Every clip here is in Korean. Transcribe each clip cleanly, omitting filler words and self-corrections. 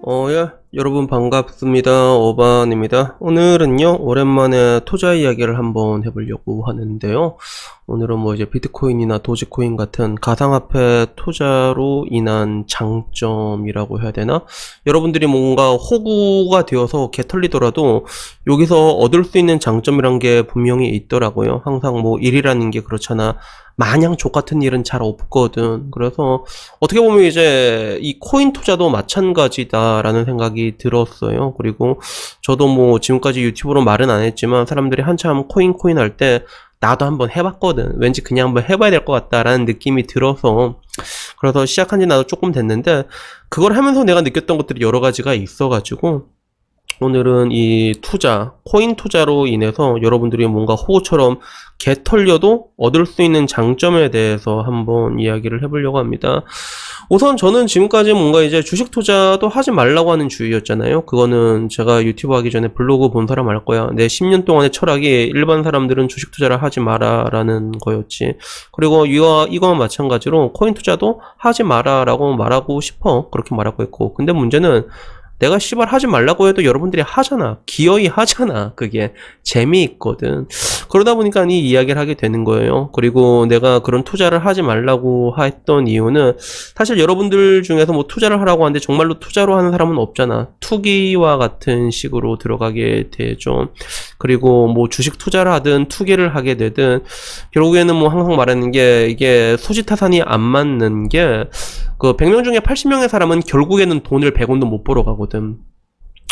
예, 여러분 반갑습니다. 오반입니다. 오늘은요, 오랜만에 투자 이야기를 한번 해보려고 하는데요. 오늘은 뭐 이제 비트코인이나 도지코인 같은 가상화폐 투자로 인한 장점이라고 해야 되나? 여러분들이 뭔가 호구가 되어서 개털리더라도 여기서 얻을 수 있는 장점이란 게 분명히 있더라고요. 항상 뭐 일이라는 게 그렇잖아. 마냥 족같은 일은 잘 없거든. 그래서 어떻게 보면 이제 이 코인 투자도 마찬가지다라는 생각이 들었어요. 그리고 저도 뭐 지금까지 유튜브로 말은 안 했지만 사람들이 한참 코인 할 때 나도 한번 해봤거든. 왠지 그냥 한번 해봐야 될 것 같다라는 느낌이 들어서 그래서 시작한 지 나도 조금 됐는데 그걸 하면서 내가 느꼈던 것들이 여러 가지가 있어가지고 오늘은 이 투자, 코인 투자로 인해서 여러분들이 뭔가 호구처럼 개털려도 얻을 수 있는 장점에 대해서 한번 이야기를 해보려고 합니다. 우선 저는 지금까지 뭔가 이제 주식 투자도 하지 말라고 하는 주의였잖아요. 그거는 제가 유튜브 하기 전에 블로그 본 사람 알 거야. 내 10년 동안의 철학이 일반 사람들은 주식 투자를 하지 마라 라는 거였지. 그리고 이거와 마찬가지로 코인 투자도 하지 마라 라고 말하고 싶어. 그렇게 말하고 있고. 근데 문제는 내가 씨발 하지 말라고 해도 여러분들이 하잖아. 기어이 하잖아. 그게 재미있거든. 그러다 보니까 이 이야기를 하게 되는 거예요. 그리고 내가 그런 투자를 하지 말라고 했던 이유는 사실 여러분들 중에서 뭐 투자를 하라고 하는데 정말로 투자로 하는 사람은 없잖아. 투기와 같은 식으로 들어가게 되죠. 그리고 뭐 주식 투자를 하든 투기를 하게 되든 결국에는 뭐 항상 말하는 게 이게 소지타산이 안 맞는 게 그 100명 중에 80명의 사람은 결국에는 돈을 100원도 못 벌어 가거든.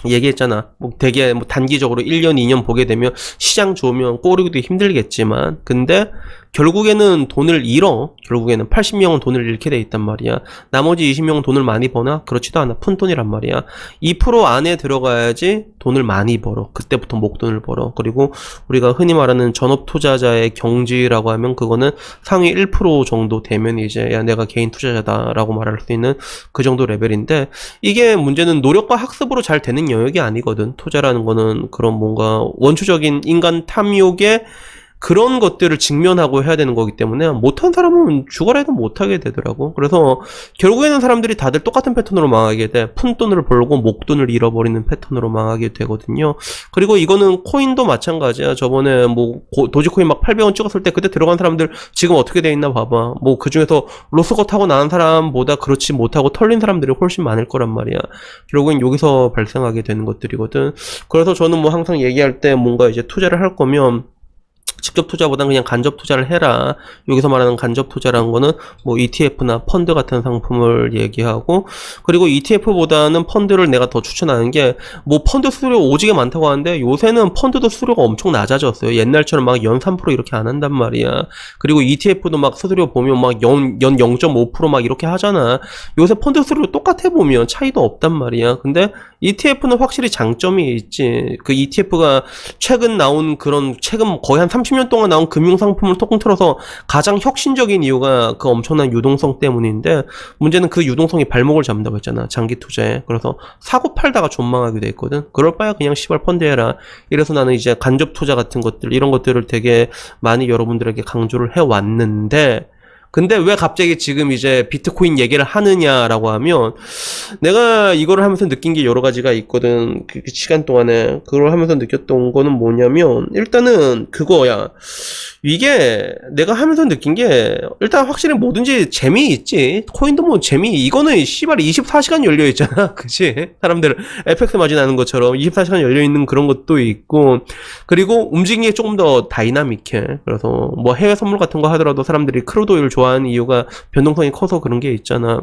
얘기했잖아. 뭐 되게 뭐 단기적으로 1년, 2년 보게 되면 시장 좋으면 꼬리기도 힘들겠지만 근데 결국에는 돈을 잃어. 결국에는 80명은 돈을 잃게 돼 있단 말이야. 나머지 20명은 돈을 많이 버나? 그렇지도 않아. 푼돈이란 말이야. 2% 안에 들어가야지 돈을 많이 벌어. 그때부터 목돈을 벌어. 그리고 우리가 흔히 말하는 전업 투자자의 경지라고 하면 그거는 상위 1% 정도 되면 이제 야 내가 개인 투자자다라고 말할 수 있는 그 정도 레벨인데 이게 문제는 노력과 학습으로 잘 되는 영역이 아니거든. 투자라는 거는 그런 뭔가 원초적인 인간 탐욕의 그런 것들을 직면하고 해야 되는 거기 때문에 못한 사람은 죽어라 해도 못하게 되더라고. 그래서 결국에는 사람들이 다들 똑같은 패턴으로 망하게 돼. 푼돈을 벌고 목돈을 잃어버리는 패턴으로 망하게 되거든요. 그리고 이거는 코인도 마찬가지야. 저번에 뭐 도지코인 막 800원 찍었을 때 그때 들어간 사람들 지금 어떻게 돼 있나 봐봐. 뭐 그중에서 로스컷 하고 나온 사람보다 그렇지 못하고 털린 사람들이 훨씬 많을 거란 말이야. 결국엔 여기서 발생하게 되는 것들이거든. 그래서 저는 뭐 항상 얘기할 때 뭔가 이제 투자를 할 거면 직접 투자보다는 그냥 간접 투자를 해라. 여기서 말하는 간접 투자라는 거는 뭐 ETF나 펀드 같은 상품을 얘기하고 그리고 ETF보다는 펀드를 내가 더 추천하는 게 뭐 펀드 수수료 오지게 많다고 하는데 요새는 펀드도 수수료가 엄청 낮아졌어요. 옛날처럼 막 연 3% 이렇게 안 한단 말이야. 그리고 ETF도 막 수수료 보면 막 연 0.5% 막 이렇게 하잖아. 요새 펀드 수수료 똑같아 보면 차이도 없단 말이야. 근데 ETF는 확실히 장점이 있지. 그 ETF가 최근 거의 한 30년 동안 나온 금융상품을 통틀어서 가장 혁신적인 이유가 그 엄청난 유동성 때문인데 문제는 그 유동성이 발목을 잡는다고 했잖아. 장기 투자에. 그래서 사고 팔다가 존망하게 돼 있거든. 그럴 바야 그냥 시발 펀드 해라. 이래서 나는 이제 간접 투자 같은 것들 이런 것들을 되게 많이 여러분들에게 강조를 해왔는데 근데 왜 갑자기 지금 이제 비트코인 얘기를 하느냐라고 하면 내가 이거를 하면서 느낀 게 여러 가지가 있거든. 그 시간 동안에 그걸 하면서 느꼈던 거는 뭐냐면 일단은 그거야. 이게 내가 하면서 느낀 게 일단 확실히 뭐든지 재미있지. 코인도 뭐 이거는 씨발 24시간 열려있잖아. 그치? 사람들 FX 마진하는 것처럼 24시간 열려있는 그런 것도 있고 그리고 움직이는 게 조금 더 다이나믹해. 그래서 뭐 해외 선물 같은 거 하더라도 사람들이 크루드 오일 좋아하는 이유가 변동성이 커서 그런 게 있잖아.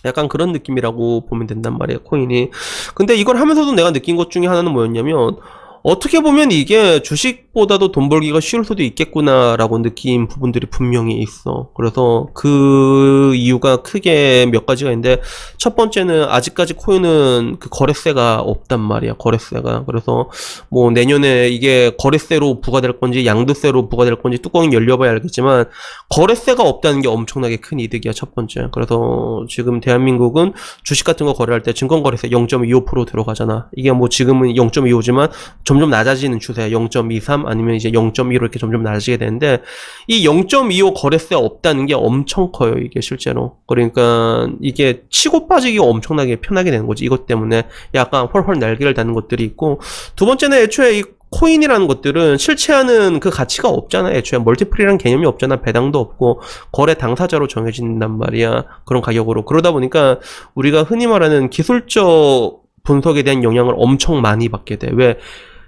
약간 그런 느낌이라고 보면 된단 말이야, 코인이. 근데 이걸 하면서도 내가 느낀 것 중에 하나는 뭐였냐면 어떻게 보면 이게 주식보다도 돈 벌기가 쉬울 수도 있겠구나라고 느낀 부분들이 분명히 있어. 그래서 그 이유가 크게 몇 가지가 있는데 첫 번째는 아직까지 코인은 그 거래세가 없단 말이야. 거래세가. 그래서 뭐 내년에 이게 거래세로 부과될 건지 양도세로 부과될 건지 뚜껑이 열려봐야 알겠지만 거래세가 없다는 게 엄청나게 큰 이득이야. 첫 번째. 그래서 지금 대한민국은 주식 같은 거 거래할 때 증권거래세 0.25% 들어가잖아. 이게 뭐 지금은 0.25지만 점점 낮아지는 추세 0.23 아니면 이제 0.15 이렇게 점점 낮아지게 되는데 이 0.25 거래세 없다는 게 엄청 커요. 이게 실제로. 그러니까 이게 치고 빠지기가 엄청나게 편하게 되는 거지. 이것 때문에 약간 헐헐 날개를 다는 것들이 있고 두 번째는 애초에 이 코인이라는 것들은 실체하는 그 가치가 없잖아. 애초에 멀티플이라는 개념이 없잖아. 배당도 없고 거래 당사자로 정해진단 말이야. 그런 가격으로. 그러다 보니까 우리가 흔히 말하는 기술적 분석에 대한 영향을 엄청 많이 받게 돼. 왜?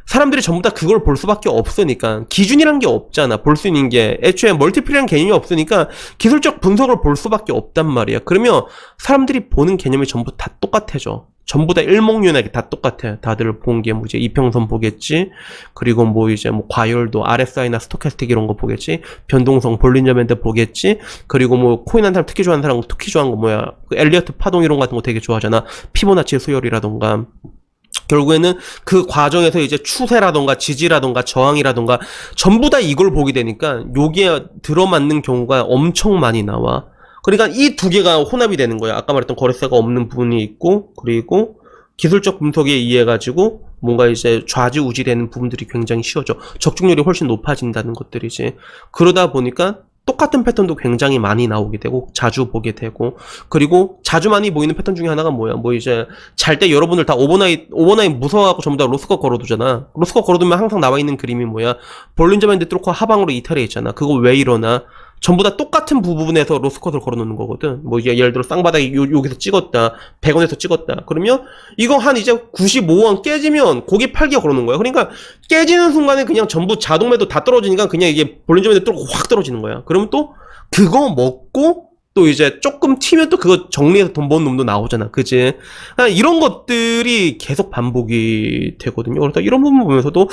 사람들이 전부 다 그걸 볼 수밖에 없으니까. 기준이란 게 없잖아. 볼 수 있는 게. 애초에 멀티플이라는 개념이 없으니까 기술적 분석을 볼 수밖에 없단 말이야. 그러면 사람들이 보는 개념이 전부 다 똑같아져. 전부 다 일목요연하게 다 똑같아. 다들 본 게 뭐 이제 이평선 보겠지. 그리고 뭐 이제 뭐 과열도 RSI나 스토캐스틱 이런 거 보겠지. 변동성 볼린저 밴드 보겠지. 그리고 뭐 코인 한 사람 특히 좋아하는 사람 특히 좋아하는 거 뭐야. 그 엘리어트 파동 이론 같은 거 되게 좋아하잖아. 피보나치 수열이라던가. 결국에는 그 과정에서 이제 추세라던가 지지라던가 저항이라던가 전부 다 이걸 보게 되니까 여기에 들어맞는 경우가 엄청 많이 나와. 그러니까 이 두 개가 혼합이 되는 거야. 아까 말했던 거래세가 없는 부분이 있고 그리고 기술적 분석에 의해 가지고 뭔가 이제 좌지우지 되는 부분들이 굉장히 쉬워져. 적중률이 훨씬 높아진다는 것들이지. 그러다 보니까 똑같은 패턴도 굉장히 많이 나오게 되고 자주 보게 되고 그리고 자주 많이 보이는 패턴 중에 하나가 뭐야? 뭐 이제 잘 때 여러분들 다 오버나잇 무서워하고 전부 다 로스컷 걸어두잖아. 로스컷 걸어두면 항상 나와 있는 그림이 뭐야? 볼린저 밴드 뚫고 하방으로 이탈해 있잖아. 그거 왜 일어나? 전부 다 똑같은 부분에서 로스컷을 걸어놓는 거거든. 뭐 예를 들어 쌍바닥이 여기서 찍었다, 100원에서 찍었다. 그러면 이거 한 이제 95원 깨지면 고기 팔기가 걸어놓은 거야. 그러니까 깨지는 순간에 그냥 전부 자동 매도 다 떨어지니까 그냥 이게 볼린저 밴드 뚫고 확 떨어지는 거야. 그러면 또 그거 먹고 또 이제 조금 튀면 또 그거 정리해서 돈 버는 놈도 나오잖아. 그지? 이런 것들이 계속 반복이 되거든요. 그래서 이런 부분 보면서도,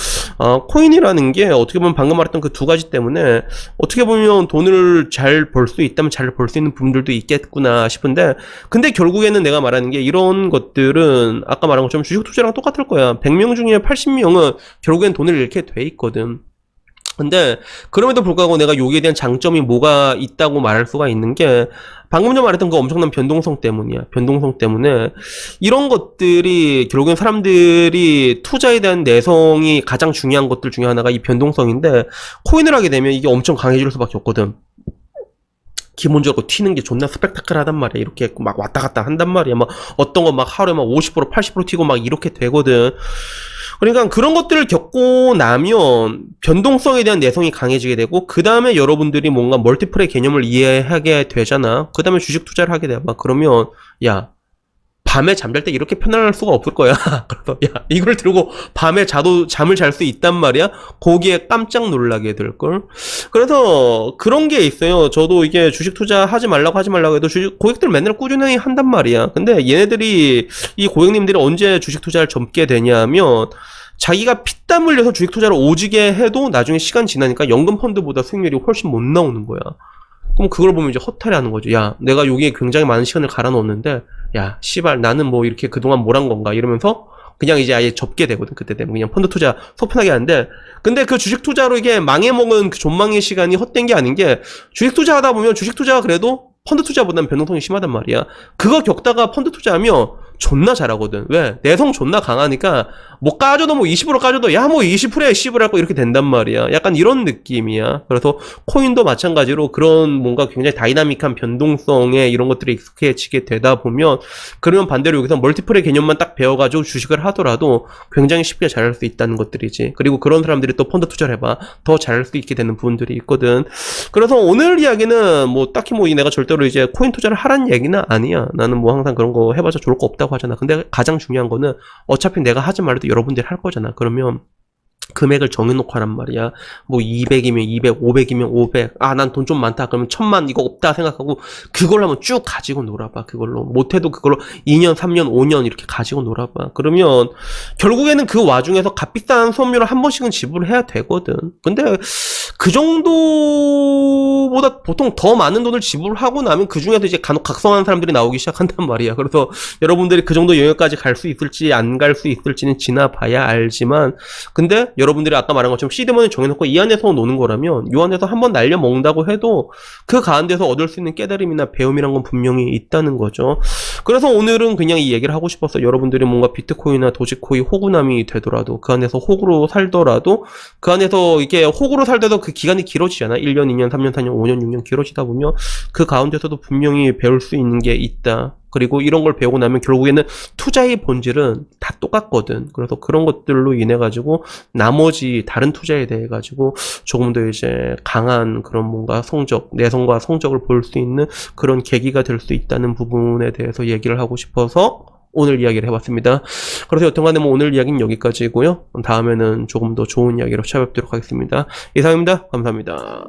코인이라는 게 어떻게 보면 방금 말했던 그 두 가지 때문에 어떻게 보면 돈을 잘 벌 수 있다면 잘 벌 수 있는 부분들도 있겠구나 싶은데, 근데 결국에는 내가 말하는 게 이런 것들은 아까 말한 것처럼 주식 투자랑 똑같을 거야. 100명 중에 80명은 결국엔 돈을 잃게 돼 있거든. 근데 그럼에도 불구하고 내가 여기에 대한 장점이 뭐가 있다고 말할 수가 있는 게 방금 전 말했던 그 엄청난 변동성 때문이야. 변동성 때문에 이런 것들이 결국엔 사람들이 투자에 대한 내성이 가장 중요한 것들 중에 하나가 이 변동성인데 코인을 하게 되면 이게 엄청 강해질 수밖에 없거든. 기본적으로 튀는 게 존나 스펙타클하단 말이야. 이렇게 막 왔다 갔다 한단 말이야. 막 어떤 거 막 하루에 막 50% 80% 튀고 막 이렇게 되거든. 그러니까 그런 것들을 겪고 나면 변동성에 대한 내성이 강해지게 되고 그 다음에 여러분들이 뭔가 멀티플의 개념을 이해하게 되잖아. 그 다음에 주식 투자를 하게 돼. 막 그러면 야 밤에 잠잘 때 이렇게 편안할 수가 없을 거야. 그래서 야 이걸 들고 밤에 잠을 잘 수 있단 말이야. 거기에 깜짝 놀라게 될걸. 그래서 그런 게 있어요. 저도 이게 주식 투자 하지 말라고 해도 고객들 맨날 꾸준히 한단 말이야. 근데 얘네들이 이 고객님들이 언제 주식 투자를 접게 되냐면 자기가 피땀 흘려서 주식 투자를 오지게 해도 나중에 시간 지나니까 연금 펀드보다 수익률이 훨씬 못 나오는 거야. 그럼 그걸 보면 이제 허탈해하는 거죠. 야, 내가 여기에 굉장히 많은 시간을 갈아 넣었는데, 야, 씨발, 나는 뭐 이렇게 그동안 뭘 한 건가 이러면서 그냥 이제 아예 접게 되거든. 그때 되면 그냥 펀드 투자 속편하게 하는데, 근데 그 주식 투자로 이게 망해먹은 그 존망의 시간이 헛된 게 아닌 게 주식 투자하다 보면 주식 투자가 그래도 펀드 투자보다는 변동성이 심하단 말이야. 그거 겪다가 펀드 투자하면 존나 잘하거든. 왜? 내성 존나 강하니까 뭐 까줘도 뭐 20% 까줘도 야 뭐 20%에 10% 할거 이렇게 된단 말이야. 약간 이런 느낌이야. 그래서 코인도 마찬가지로 그런 뭔가 굉장히 다이나믹한 변동성에 이런 것들이 익숙해지게 되다 보면 그러면 반대로 여기서 멀티플의 개념만 딱 배워가지고 주식을 하더라도 굉장히 쉽게 잘할 수 있다는 것들이지. 그리고 그런 사람들이 또 펀드 투자를 해봐. 더 잘할 수 있게 되는 부분들이 있거든. 그래서 오늘 이야기는 뭐 딱히 뭐 내가 절대로 이제 코인 투자를 하라는 얘기는 아니야. 나는 뭐 항상 그런 거 해봐서 좋을 거 없다고 하잖아. 근데 가장 중요한 거는 어차피 내가 하지 말아도 여러분들이 할 거잖아. 그러면 금액을 정해놓고 하란 말이야. 뭐 200이면 200, 500이면 500. 아, 난 돈 좀 많다. 그러면 1000만 이거 없다 생각하고 그걸로 한번 쭉 가지고 놀아봐. 그걸로. 못해도 그걸로 2년, 3년, 5년 이렇게 가지고 놀아봐. 그러면 결국에는 그 와중에서 값비싼 수업료를 한 번씩은 지불해야 되거든. 근데 그 정도보다 보통 더 많은 돈을 지불하고 나면 그 중에서 이제 간혹 각성하는 사람들이 나오기 시작한단 말이야. 그래서 여러분들이 그 정도 영역까지 갈 수 있을지 안 갈 수 있을지는 지나봐야 알지만 근데 여러분들이 아까 말한 것처럼 시드머니 정해놓고 이 안에서 노는 거라면 이 안에서 한번 날려 먹는다고 해도 그 가운데서 얻을 수 있는 깨달음이나 배움이란 건 분명히 있다는 거죠. 그래서 오늘은 그냥 이 얘기를 하고 싶었어요. 여러분들이 뭔가 비트코인이나 도지코인 호구남이 되더라도 그 안에서 호구로 살더라도 그 안에서 이게 호구로 살더라도 그 기간이 길어지잖아. 1년, 2년, 3년, 4년, 5년, 6년 길어지다 보면 그 가운데서도 분명히 배울 수 있는 게 있다. 그리고 이런 걸 배우고 나면 결국에는 투자의 본질은 다 똑같거든. 그래서 그런 것들로 인해 가지고 나머지 다른 투자에 대해 가지고 조금 더 이제 강한 그런 뭔가 성적, 내성과 성적을 볼 수 있는 그런 계기가 될 수 있다는 부분에 대해서 얘기를 하고 싶어서 오늘 이야기를 해봤습니다. 그래서 여튼간에 뭐 오늘 이야기는 여기까지고요. 다음에는 조금 더 좋은 이야기로 찾아뵙도록 하겠습니다. 이상입니다. 감사합니다.